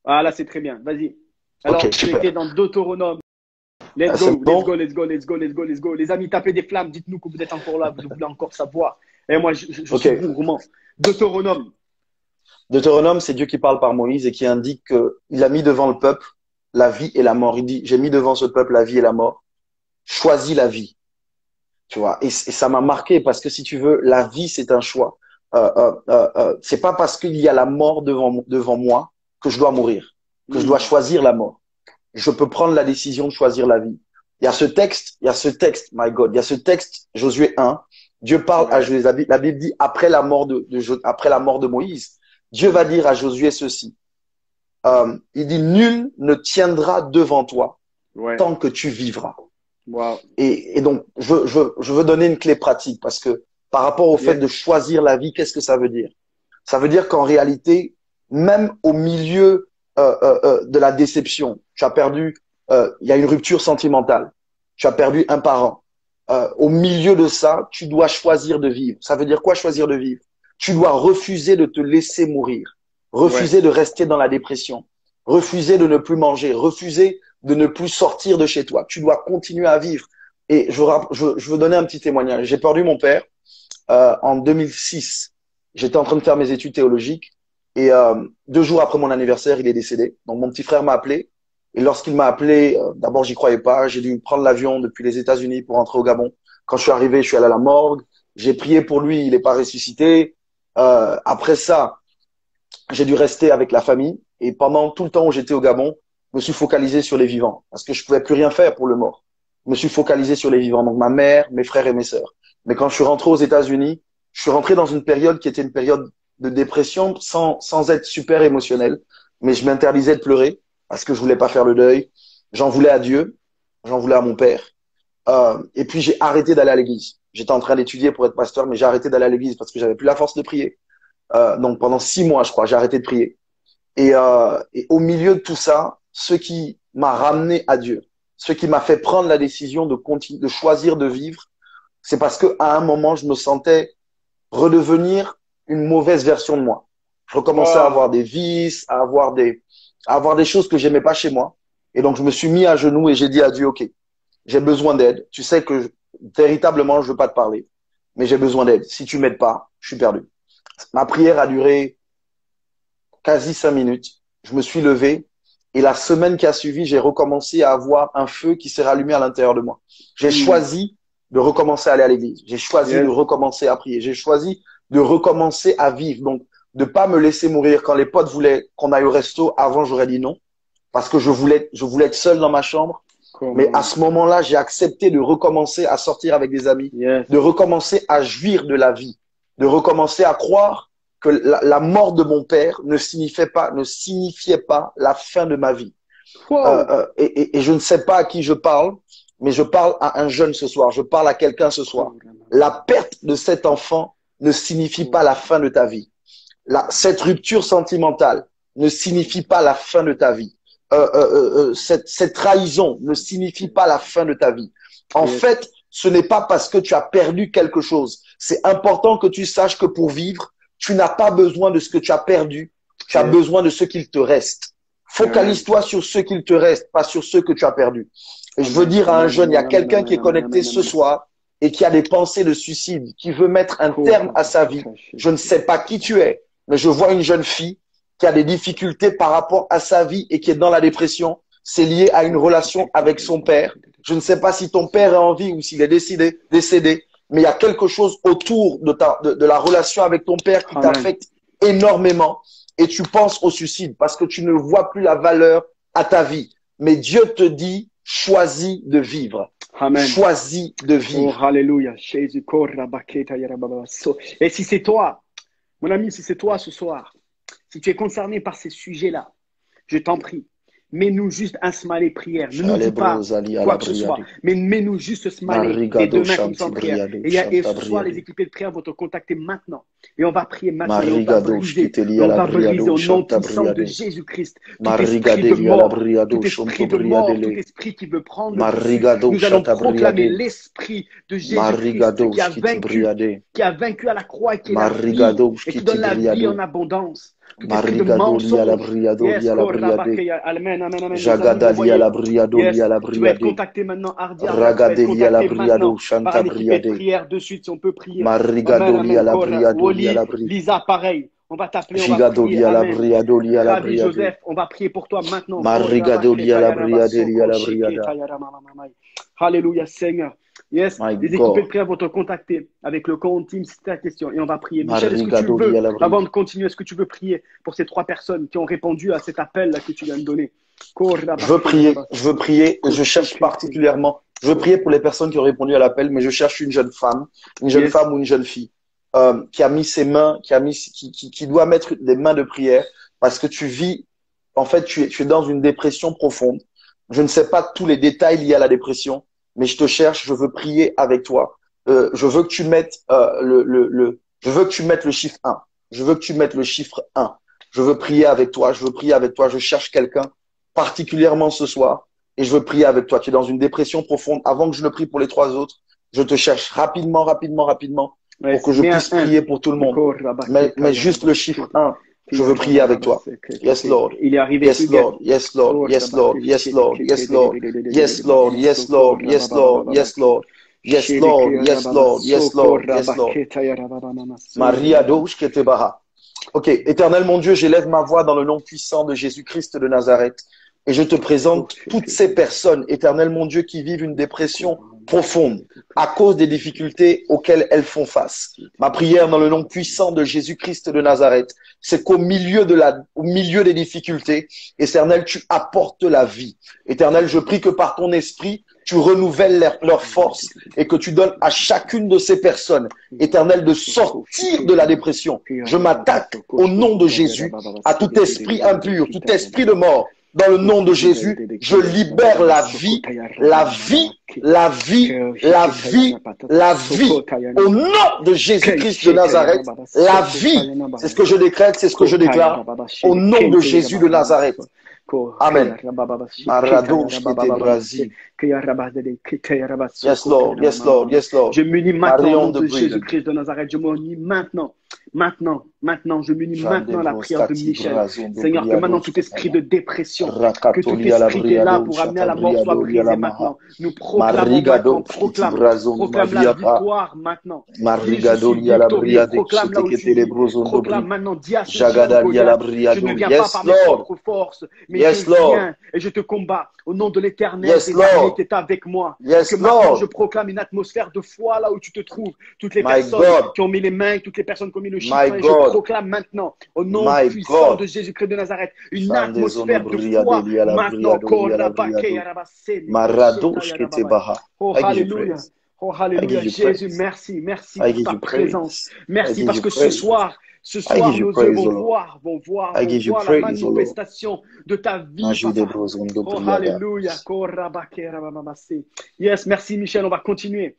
Ah, là, c'est très bien. Vas-y. Alors, Ok, tu super. étais dans Deutéronome. Let's C'est go, let's bon? go, let's go, let's go, let's go, let's go. Les amis, tapez des flammes. Dites-nous que vous êtes encore là, vous voulez encore savoir. Et moi, je Ok. suis gourmand. Deutéronome. Deutéronome, c'est Dieu qui parle par Moïse et qui indique qu'il a mis devant le peuple la vie et la mort. Il dit, j'ai mis devant ce peuple la vie et la mort. Choisis la vie. Tu vois, et ça m'a marqué parce que si tu veux, la vie, c'est un choix. C'est pas parce qu'il y a la mort devant moi que je dois mourir, que je dois choisir la mort. Je peux prendre la décision de choisir la vie. Il y a ce texte, my God, il y a ce texte, Josué 1. Dieu parle à Josué. La Bible dit, après la mort après la mort de Moïse, Dieu va dire à Josué ceci. Il dit, nul ne tiendra devant toi Ouais. tant que tu vivras. Wow. Et donc, je veux donner une clé pratique parce que par rapport au fait de choisir la vie, qu'est-ce que ça veut dire? Ça veut dire qu'en réalité, même au milieu de la déception, tu as perdu, il y a une rupture sentimentale, tu as perdu un parent. Au milieu de ça, tu dois choisir de vivre. Ça veut dire quoi choisir de vivre? Tu dois refuser de te laisser mourir, refuser de rester dans la dépression, refuser de ne plus manger, refuser de ne plus sortir de chez toi. Tu dois continuer à vivre. Et je veux donner un petit témoignage. J'ai perdu mon père en 2006. J'étais en train de faire mes études théologiques et 2 jours après mon anniversaire, il est décédé. Donc mon petit frère m'a appelé et lorsqu'il m'a appelé, d'abord j'y croyais pas. J'ai dû prendre l'avion depuis les États-Unis pour rentrer au Gabon. Quand je suis arrivé, je suis allé à la morgue. J'ai prié pour lui, il n'est pas ressuscité. Après ça, j'ai dû rester avec la famille et pendant tout le temps où j'étais au Gabon, je me suis focalisé sur les vivants parce que je pouvais plus rien faire pour le mort. Je me suis focalisé sur les vivants, donc ma mère, mes frères et mes sœurs. Mais quand je suis rentré aux États-Unis, je suis rentré dans une période qui était une période de dépression sans être super émotionnel. Mais je m'interdisais de pleurer parce que je voulais pas faire le deuil. J'en voulais à Dieu, j'en voulais à mon père. Et puis j'ai arrêté d'aller à l'église. J'étais en train d'étudier pour être pasteur, mais j'ai arrêté d'aller à l'église parce que j'avais plus la force de prier. Donc pendant 6 mois, je crois, j'ai arrêté de prier. Et au milieu de tout ça, ce qui m'a ramené à Dieu, ce qui m'a fait prendre la décision de continuer, de choisir de vivre, c'est parce que à un moment, je me sentais redevenir une mauvaise version de moi. Je recommençais à avoir des vices, à avoir des choses que j'aimais pas chez moi. Et donc, je me suis mis à genoux et j'ai dit à Dieu, OK, j'ai besoin d'aide. Tu sais que véritablement, je veux pas te parler, mais j'ai besoin d'aide. Si tu m'aides pas, je suis perdu. Ma prière a duré quasi 5 minutes. Je me suis levé et la semaine qui a suivi, j'ai recommencé à avoir un feu qui s'est rallumé à l'intérieur de moi. J'ai choisi de recommencer à aller à l'église. J'ai choisi de recommencer à prier. J'ai choisi de recommencer à vivre. Donc, de pas me laisser mourir. Quand les potes voulaient qu'on aille au resto, avant, j'aurais dit non. Parce que je voulais être seul dans ma chambre. Mais à ce moment-là, j'ai accepté de recommencer à sortir avec des amis, de recommencer à jouir de la vie, de recommencer à croire que la mort de mon père ne signifiait pas la fin de ma vie. Et je ne sais pas à qui je parle, mais je parle à un jeune ce soir, je parle à quelqu'un ce soir. La perte de cet enfant ne signifie pas la fin de ta vie. Cette rupture sentimentale ne signifie pas la fin de ta vie. Cette trahison ne signifie pas la fin de ta vie. En fait, ce n'est pas parce que tu as perdu quelque chose. C'est important que tu saches que pour vivre, tu n'as pas besoin de ce que tu as perdu. Tu as besoin de ce qu'il te reste. Focalise-toi sur ce qu'il te reste, pas sur ce que tu as perdu. Et je veux dire à un jeune, il y a quelqu'un qui est connecté ce soir et qui a des pensées de suicide, qui veut mettre un terme à sa vie. Je ne sais pas qui tu es, mais je vois une jeune fille qui a des difficultés par rapport à sa vie et qui est dans la dépression. C'est lié à une relation avec son père. Je ne sais pas si ton père est en vie ou s'il est décédé, mais il y a quelque chose autour de la relation avec ton père qui t'affecte énormément et tu penses au suicide parce que tu ne vois plus la valeur à ta vie. Mais Dieu te dit, choisis de vivre. Amen. Choisis de vivre. Oh, alléluia. Et si c'est toi, mon ami, si c'est toi ce soir, si tu es concerné par ces sujets-là, je t'en prie, mets-nous juste un smiley prière. Ne nous dis pas quoi que ce soit, mais mets-nous juste ce smiley et deux mains comme ça en prière. Et ce soir, les équipés de prière vont te contacter maintenant. Et on va prier maintenant. Et on va briser au nom puissant de Jésus-Christ. Tout esprit de mort, tout esprit qui veut prendre le dessus. Nous allons proclamer l'esprit de Jésus-Christ qui a vaincu à la croix et qui est la vie et qui donne la vie en abondance. Marigadolia la briadolia la briade. Jagadalia la briadolia la briade. Tu vas être contacté maintenant, Ardia. Ragadelia la briado, Chanta briade. Prière de suite, si on peut prier. Marigadolia la briadolia la briade. Lisa, pareil. On va t'appeler, on va Gigadolia la briadolia la prier. briade. Joseph, on va prier pour toi maintenant. Marigadolia la briadelia la briade. Alléluia, Seigneur. Yes, les équipés de prière vont te contacter avec le compte Team si tu as question et on va prier. Michel, est-ce que tu veux, avant de continuer, est-ce que tu veux prier pour ces 3 personnes qui ont répondu à cet appel là que tu viens de donner? Je veux prier, je cherche particulièrement, je veux prier pour les personnes qui ont répondu à l'appel, mais je cherche une jeune femme ou une jeune fille qui a mis ses mains, qui doit mettre des mains de prière parce que tu vis, en fait, tu es dans une dépression profonde. Je ne sais pas tous les détails liés à la dépression, mais je te cherche, je veux prier avec toi. Je veux que tu mettes je veux que tu mettes le chiffre 1. Je veux que tu mettes le chiffre 1. Je veux prier avec toi, je cherche quelqu'un particulièrement ce soir et je veux prier avec toi. Tu es dans une dépression profonde. Avant que je ne prie pour les 3 autres, je te cherche rapidement pour que je puisse prier pour tout le monde. Mais juste le chiffre 1. Je veux prier avec toi. Yes, Lord. Il est arrivé. Yes, Lord. Yes, Lord. Yes, Lord. Yes, Lord. Yes, Lord. Yes, Lord. Yes, Lord. Yes, Lord. Yes, Lord. Yes, Lord. Yes, Lord. Yes, Lord. Yes, Lord. Maria douche que te baha. Ok. Éternel mon Dieu, j'élève ma voix dans le nom puissant de Jésus-Christ de Nazareth. Et je te présente toutes ces personnes, éternel mon Dieu, qui vivent une dépression profonde à cause des difficultés auxquelles elles font face. Ma prière dans le nom puissant de Jésus-Christ de Nazareth, c'est qu'au milieu des difficultés, éternel, tu apportes la vie. Éternel, je prie que par ton esprit, tu renouvelles leur force et que tu donnes à chacune de ces personnes, éternel, de sortir de la dépression. Je m'attaque au nom de Jésus à tout esprit impur, tout esprit de mort. Dans le nom de Jésus, je libère la vie, la vie, la vie, la vie, la vie. Au nom de Jésus-Christ de Nazareth, la vie, c'est ce que je décrète, c'est ce que je déclare. Au nom de Jésus de Nazareth. Amen. Maradosh kete Brazil. Yes, Lord. Yes, Lord. Yes, Lord. Je m'unis maintenant au Marion nom de de Bruyne. Jésus-Christ de Nazareth. Je m'unis maintenant. Maintenant, je m'unis maintenant à la prière de Michel. Seigneur, que maintenant tout esprit de dépression, que tout esprit qui est là pour amener à la mort soit brisé maintenant. Nous proclamons maintenant, proclame la victoire maintenant. Dis, je suis victorieux, proclame là où tu vis. Proclame maintenant, dis à ce géant Goliath, je ne viens pas par mes propres forces, mais je viens et je te combats au nom de l'Éternel des armées qui est avec moi. Que maintenant je proclame une atmosphère de foi là où tu te trouves. Toutes les personnes qui ont mis les mains, toutes les personnes qui ont mis le chiffre, et je proclame maintenant au nom puissant de Jésus-Christ de Nazareth une atmosphère de foi maintenant. Oh, alléluia. Oh, alléluia. Jésus, merci. Merci pour ta présence. Merci parce que ce soir, nos yeux vont voir la manifestation de ta vie, papa. Oh, alléluia. Yes, merci Michel, on va continuer.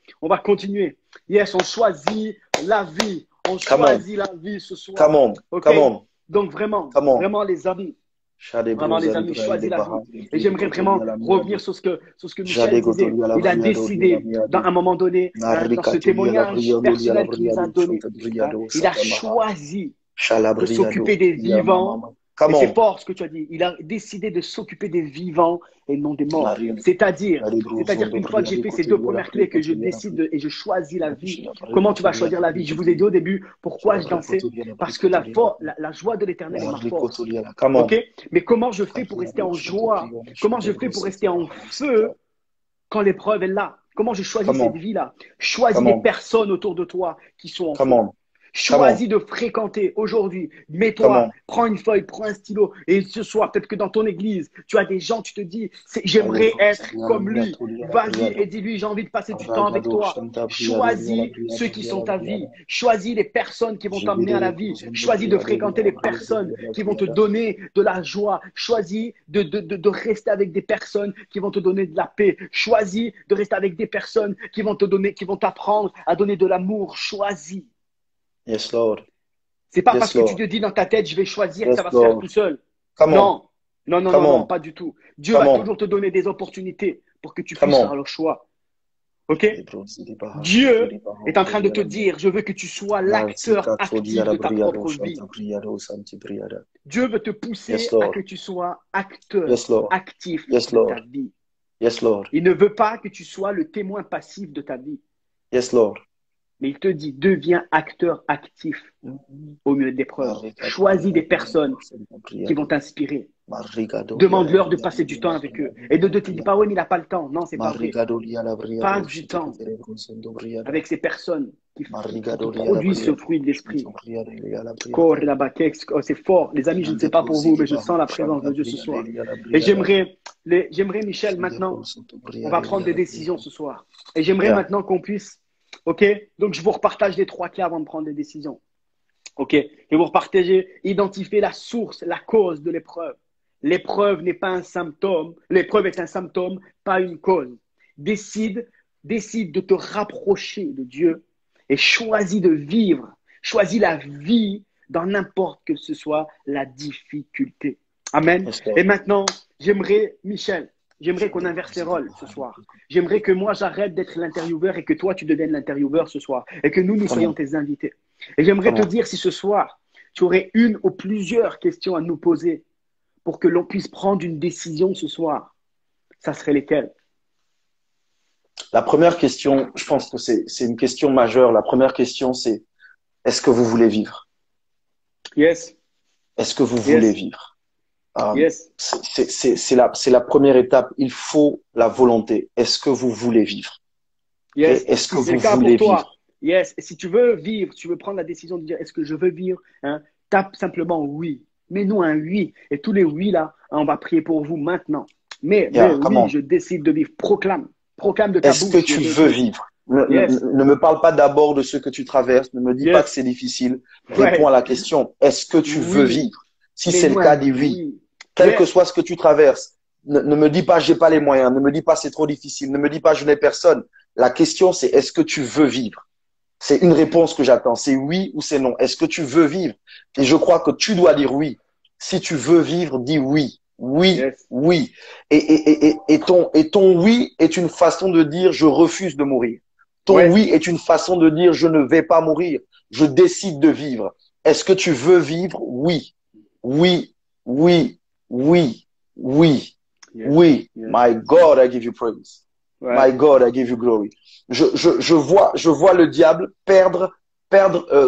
Yes, on choisit la vie. On choisit la vie ce soir. Come on. Donc vraiment les amis. Vraiment, les amis, choisis la vie. Et j'aimerais vraiment revenir sur ce que Michel disait. Il a décidé, dans un moment donné, dans ce témoignage personnel qu'il nous a donné, il a choisi de s'occuper des vivants. Et c'est fort ce que tu as dit. Il a décidé de s'occuper des vivants et non des morts. C'est-à-dire qu'une fois que j'ai fait ces deux premières clés, que je décide et je choisis la vie. Comment tu vas choisir la vie? Je vous ai dit au début pourquoi je dansais. Parce que la joie de l'Éternel est ma force. Ok? Mais comment je fais pour rester en joie? Comment je fais pour rester en feu quand l'épreuve est là? Comment je choisis cette vie-là? Choisis des personnes autour de toi qui sont en feu. Choisis de fréquenter aujourd'hui. Mets-toi, prends une feuille, prends un stylo. Et ce soir, peut-être que dans ton église, tu as des gens, tu te dis, j'aimerais être comme lui. Vas-y et dis-lui, j'ai envie de passer du temps avec toi. Choisis ceux qui sont ta vie. Choisis les personnes qui vont t'emmener à la vie. Choisis de fréquenter les personnes qui vont te donner de la joie. Choisis de rester avec des personnes qui vont te donner de la paix. Choisis de rester avec des personnes qui vont t'apprendre à donner de l'amour. Choisis. Yes, Lord. C'est pas parce que tu te dis dans ta tête, je vais choisir que ça va se faire tout seul. Non, pas du tout. Dieu va toujours te donner des opportunités pour que tu puisses faire le choix. Ok? Dieu est en train de te dire, je veux que tu sois l'acteur actif de ta propre vie. Dieu veut te pousser à que tu sois acteur actif de ta vie. Yes, Lord. Il ne veut pas que tu sois le témoin passif de ta vie. Yes, Lord. Mais il te dit, deviens acteur actif au milieu des épreuves. Choisis des personnes qui vont t'inspirer. Demande-leur de passer du temps avec eux. Et ne te dis pas, oui, mais il n'a pas le temps. Non, c'est pas vrai. Passe du temps avec ces personnes qui produisent ce fruit de l'esprit. C'est fort. Les amis, je ne sais pas pour vous, mais je sens la présence de Dieu ce soir. Et j'aimerais, Michel, maintenant, on va prendre des décisions ce soir. Et j'aimerais maintenant qu'on puisse. Ok, donc je vous repartage les 3 clés avant de prendre des décisions. Ok, je vais vous repartager, identifier la source, la cause de l'épreuve. L'épreuve n'est pas un symptôme, l'épreuve est un symptôme, pas une cause. Décide de te rapprocher de Dieu et choisis de vivre, choisis la vie dans n'importe que ce soit la difficulté. Amen. Et maintenant, Michel, j'aimerais qu'on inverse les rôles ce soir. J'aimerais que moi, j'arrête d'être l'intervieweur et que toi, tu deviennes l'intervieweur ce soir. Et que nous soyons tes invités. Et j'aimerais te dire si ce soir, tu aurais une ou plusieurs questions à nous poser pour que l'on puisse prendre une décision ce soir. Ça serait lesquelles? La première question, je pense que c'est une question majeure. La première question, c'est est-ce que vous voulez vivre? Yes. Est-ce que vous voulez vivre? Yes. C'est la première étape. Il faut la volonté. Est-ce que vous voulez vivre? Yes. Est-ce que vous voulez vivre? Yes. Et si tu veux vivre, tu veux prendre la décision de dire est-ce que je veux vivre, tape simplement oui. Mets-nous un oui. Et tous les oui là, on va prier pour vous maintenant. Mais oui, je décide de vivre. Proclame de ta bouche. Est-ce que tu veux vivre? Ne me parle pas d'abord de ce que tu traverses. Ne me dis pas que c'est difficile. Réponds à la question. Est-ce que tu veux vivre? Si c'est le cas, dis oui. Quel que soit ce que tu traverses, ne me dis pas j'ai pas les moyens, ne me dis pas c'est trop difficile, ne me dis pas je n'ai personne. La question c'est est-ce que tu veux vivre? C'est une réponse que j'attends. C'est oui ou c'est non. Est-ce que tu veux vivre? Et je crois que tu dois dire oui. Si tu veux vivre, dis oui. oui, Yes. oui. Et ton oui est une façon de dire je refuse de mourir. Ton Ouais. oui est une façon de dire je ne vais pas mourir. Je décide de vivre. Est-ce que tu veux vivre? Oui, oui, oui, oui, oui, Yes. oui. Yes. My God, I give you praise. Ouais. My God, I give you glory. Je vois le diable perdre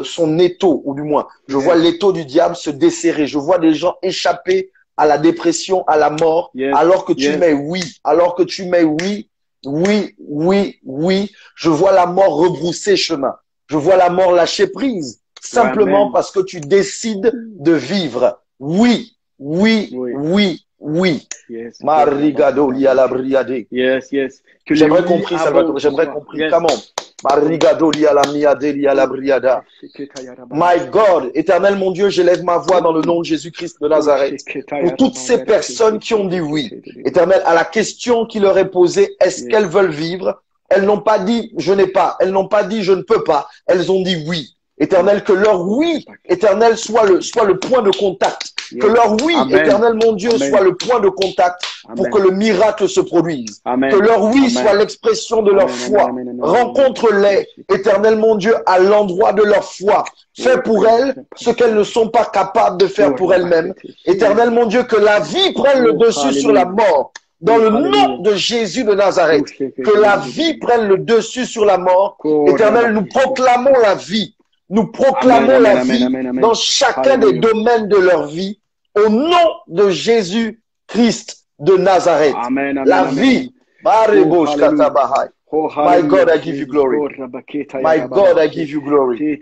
son étau, ou du moins, je vois Yes. l'étau du diable se desserrer. Je vois des gens échapper à la dépression, à la mort, Yes. alors que tu Yes. mets oui, alors que tu mets oui, oui, oui, oui. Je vois la mort rebrousser chemin. Je vois la mort lâcher prise, Ouais, simplement amen. parce que tu décides de vivre. Oui, oui, Oui. oui, oui. Yes. Marigado liala briade. Yes, yes. Que les J'aimerais oui compris, Salvatore, avancent ce j'aimerais soir. compris. Yes. Come on. Oh. Marigado liala miade liala Oh. briada. My Sheketayarabara. God, éternel mon Dieu, j'élève ma voix dans le nom de Jésus-Christ de Oh, Nazareth. Pour toutes ces sheketayarabara. personnes qui ont dit oui, éternel, à la question qui leur est posée, est-ce Yes. qu'elles veulent vivre? Elles n'ont pas dit je n'ai pas. Elles n'ont pas dit je ne peux pas. Elles ont dit oui. Éternel, que leur oui, éternel, soit le point de contact. Que Yes. leur oui, Amen. éternel mon Dieu, Amen. soit le point de contact pour Amen. que le miracle se produise. Amen. Que leur oui Amen. soit l'expression de leur Amen, amen, foi. amen, amen, Rencontre-les, éternel mon Dieu, à l'endroit de leur foi. Fais pour elles ce qu'elles ne sont pas capables de faire pour elles-mêmes. Éternel mon Dieu, que la vie prenne le Oh, dessus sur la mort. Dans le nom de Jésus de Nazareth. Que la vie prenne le dessus sur la mort. Éternel, nous proclamons la vie. Nous proclamons Amen, la amen, vie amen, amen. dans chacun des Alléluia. domaines de leur vie. Au nom de Jésus-Christ de Nazareth. Amen, amen, La amen, vie. amen. Marebosh Oh, hallelujah. katabahai. Oh, My God, hallelujah. I give you glory. Oh, rabaketa My ya God, I rababa. give you glory.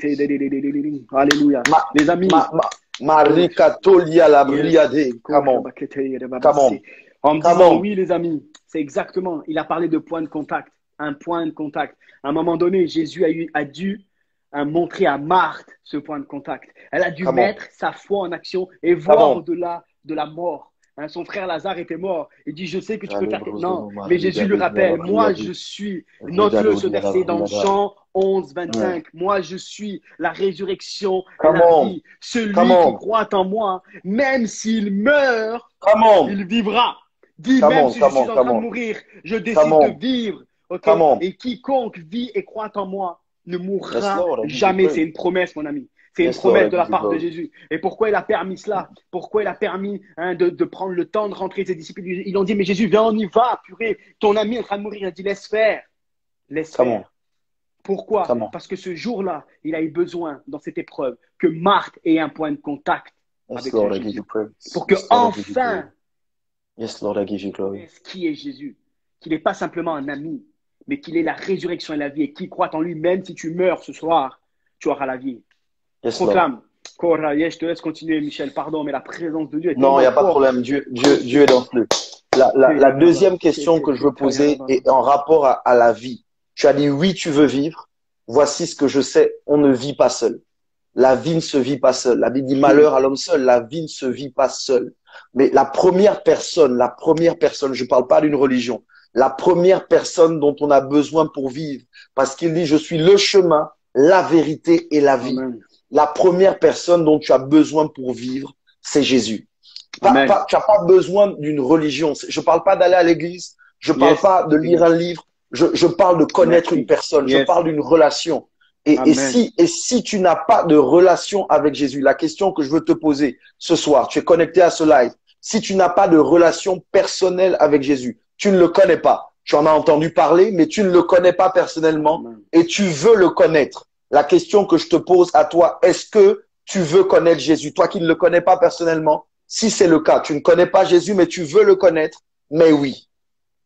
Alléluia. Les amis. Marikatolia la Yes. briade. Come on. Rabaketa ya rababa. Come on. En me Come disant on. oui, les amis, c'est exactement. Il a parlé de point de contact. Un point de contact. À un moment donné, Jésus a dû montrer à Marthe ce point de contact. Elle a dû Come on. mettre sa foi en action et Come voir on. au-delà de la mort. Hein, son frère Lazare était mort. Il dit, je sais que tu peux faire... Non, mais Jésus lui rappelle, moi je suis, note-le ce verset dans Jean 11, 25. Moi je suis la résurrection et Come la on. vie. Celui Come qui on. croit en moi, même s'il meurt, Come on. il vivra. Dis, Come même on, si je come suis on, en come train de on. mourir, je Come décide on. de vivre. Ok? Come on. Et quiconque vit et croit en moi ne Yes, mourra Lord, I give you jamais. praise. C'est une promesse, mon ami. C'est une Yes, Lord, promesse I de la give you part de glory. Jésus. Et pourquoi il a permis cela? Pourquoi il a permis de prendre le temps de rentrer ses disciples? Ils ont dit, mais Jésus, viens, on y va, purée. Ton ami est en train de mourir. Il a dit, laisse faire. Laisse Come faire. Pourquoi? Come on. Parce que ce jour-là, il a eu besoin, dans cette épreuve, que Marthe ait un point de contact Yes, avec Lord, ce I give Jésus. you praise. Pour que Yes, Lord, I give you enfin, glory. Yes, Lord, I give you glory. connaisse qui est Jésus. Qu'il n'est pas simplement un ami, mais qu'il est la résurrection et la vie. Et qui croit en lui, même si tu meurs ce soir, tu auras la vie. Yes, Lord. Proclame. Cora, je te laisse continuer, Michel. Pardon, mais la présence de Dieu est Non, il n'y tellement a pas de forte. problème. Dieu est dans ce lieu. La deuxième question que je veux poser est en rapport à la vie. Tu as dit oui, tu veux vivre. Voici ce que je sais. On ne vit pas seul. La vie ne se vit pas seule. La Bible dit malheur à l'homme seul. La vie ne se vit pas seule. Mais la première personne, je parle pas d'une religion, la première personne dont on a besoin pour vivre, parce qu'il dit je suis le chemin, la vérité et la vie. Amen. La première personne dont tu as besoin pour vivre, c'est Jésus. Tu n'as pas besoin d'une religion. Je parle pas d'aller à l'église. Je parle pas de lire un livre. Je parle de connaître une personne. Je parle d'une relation. Et si tu n'as pas de relation avec Jésus, la question que je veux te poser ce soir, tu es connecté à ce live. Si tu n'as pas de relation personnelle avec Jésus, tu ne le connais pas. Tu en as entendu parler, mais tu ne le connais pas personnellement et tu veux le connaître. La question que je te pose à toi, est-ce que tu veux connaître Jésus? Toi qui ne le connais pas personnellement, si c'est le cas, tu ne connais pas Jésus, mais tu veux le connaître, mais oui.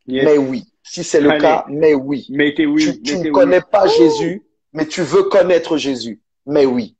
Mais oui. Si c'est le cas, mais oui. Tu ne connais pas Jésus, mais tu veux connaître Jésus, mais oui.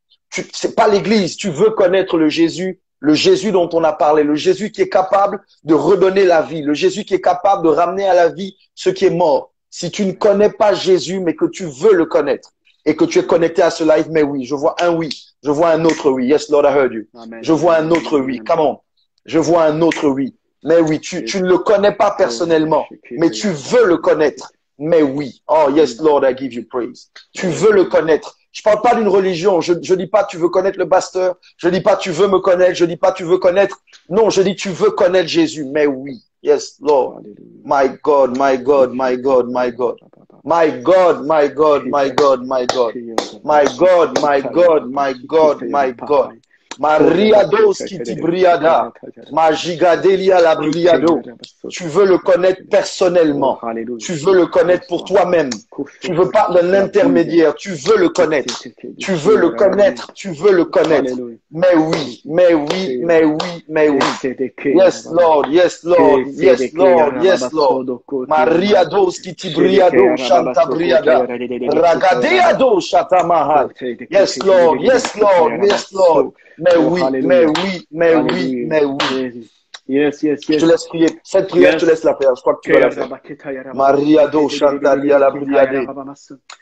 C'est pas l'église, tu veux connaître le Jésus dont on a parlé, le Jésus qui est capable de redonner la vie, le Jésus qui est capable de ramener à la vie ce qui est mort. Si tu ne connais pas Jésus, mais que tu veux le connaître, et que tu es connecté à ce live, mais oui, je vois un oui, je vois un autre oui. Yes, Lord, I heard you. Amen. Je vois un autre oui. Come on. Je vois un autre oui. Mais oui, tu ne le connais pas personnellement, mais tu veux le connaître. Mais oui. Oh, yes, Lord, I give you praise. Tu veux le connaître. Je parle pas d'une religion. Je dis pas tu veux connaître le pasteur. Je dis pas tu veux me connaître. Je dis pas tu veux connaître. Non, je dis tu veux connaître Jésus. Mais oui. Yes, Lord. My God, my God, my God, my God. My God, my God, my God, my God. My God, my God, my God, my God. Maria dos qui briada. Magigadelia la briado. Tu veux le connaître personnellement. Tu veux le connaître pour toi-même. Tu veux pas d'un intermédiaire. Tu veux le connaître. Tu veux le connaître. Tu veux le connaître. Mais oui, mais oui, mais oui, mais oui. Yes, Lord, yes, Lord, yes, Lord, yes, Lord. Maria dos qui briado, chanta briada. Ragadeado, chata mahal. Yes, Lord, yes, Lord, yes, Lord. Mais oui, mais oui, mais oui, mais oui. Yes, yes, Je yes. te laisse prier. Cette prière, je te laisse la faire. Je crois que tu vas la faire. Maria do Chantalia la briade.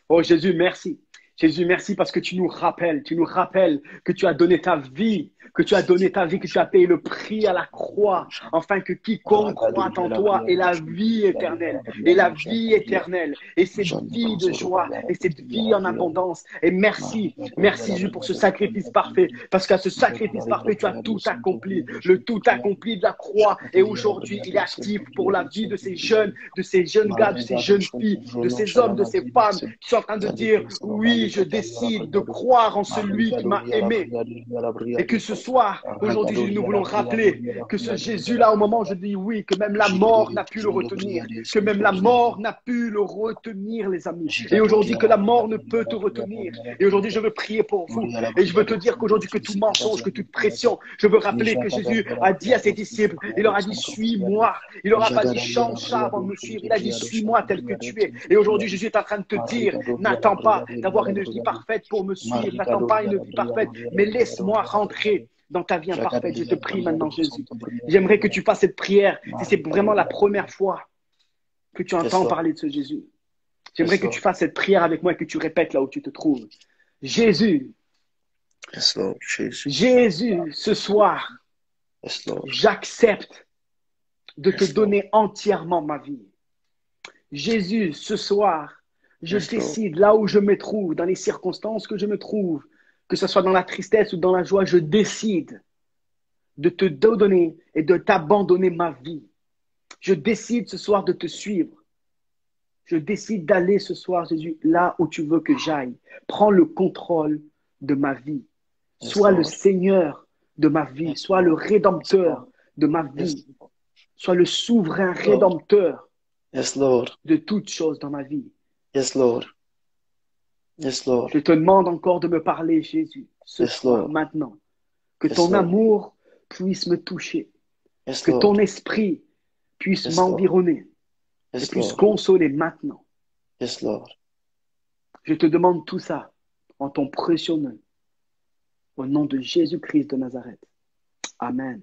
Oh Jésus, merci. Jésus, merci parce que tu nous rappelles que tu as donné ta vie, que tu as payé le prix à la croix, afin que quiconque croit en toi ait la vie éternelle, et cette vie de joie, et cette vie en abondance. Et merci Jésus pour ce sacrifice parfait, parce qu'à ce sacrifice parfait, tu as tout accompli, le tout accompli de la croix, et aujourd'hui, il est actif pour la vie de ces jeunes gars, de ces jeunes filles, de ces hommes, de ces femmes, qui sont en train de dire, oui, je décide de croire en celui qui m'a aimé. Et que ce soir, aujourd'hui, nous voulons rappeler que ce Jésus-là, au moment où je dis oui, que même la mort n'a pu le retenir, les amis. Et aujourd'hui, que la mort ne peut te retenir. Et aujourd'hui, je veux prier pour vous. Et je veux te dire qu'aujourd'hui, que tout mensonge, que toute pression, je veux rappeler que Jésus a dit à ses disciples, il leur a dit, suis-moi. Il leur a pas dit, change ça avant de me suivre. Il a dit, suis-moi tel que tu es. Et aujourd'hui, Jésus est en train de te dire, n'attends pas d'avoir une vie parfaite pour me suivre. N'attends pas une vie parfaite, mais laisse-moi rentrer dans ta vie imparfaite. Je te prie maintenant, Jésus. J'aimerais que tu fasses cette prière. Si c'est vraiment la première fois que tu entends parler de ce Jésus, j'aimerais que tu fasses cette prière avec moi et que tu répètes là où tu te trouves. Jésus, Jésus, ce soir, j'accepte de te donner entièrement ma vie. Jésus, ce soir, je décide là où je me trouve, dans les circonstances que je me trouve, que ce soit dans la tristesse ou dans la joie, je décide de te donner et de t'abandonner ma vie. Je décide ce soir de te suivre. Je décide d'aller ce soir, Jésus, là où tu veux que j'aille. Prends le contrôle de ma vie. Sois le Seigneur de ma vie. Sois le Rédempteur de ma vie. Sois le souverain Rédempteur de toutes choses dans ma vie. Yes, Lord. Yes, Lord. Je te demande encore de me parler, Jésus, ce soir, maintenant. Que ton amour puisse me toucher. Que ton esprit puisse m'environner. Et puisse consoler maintenant. Yes, Lord. Je te demande tout ça en ton précieux nom. Au nom de Jésus-Christ de Nazareth. Amen.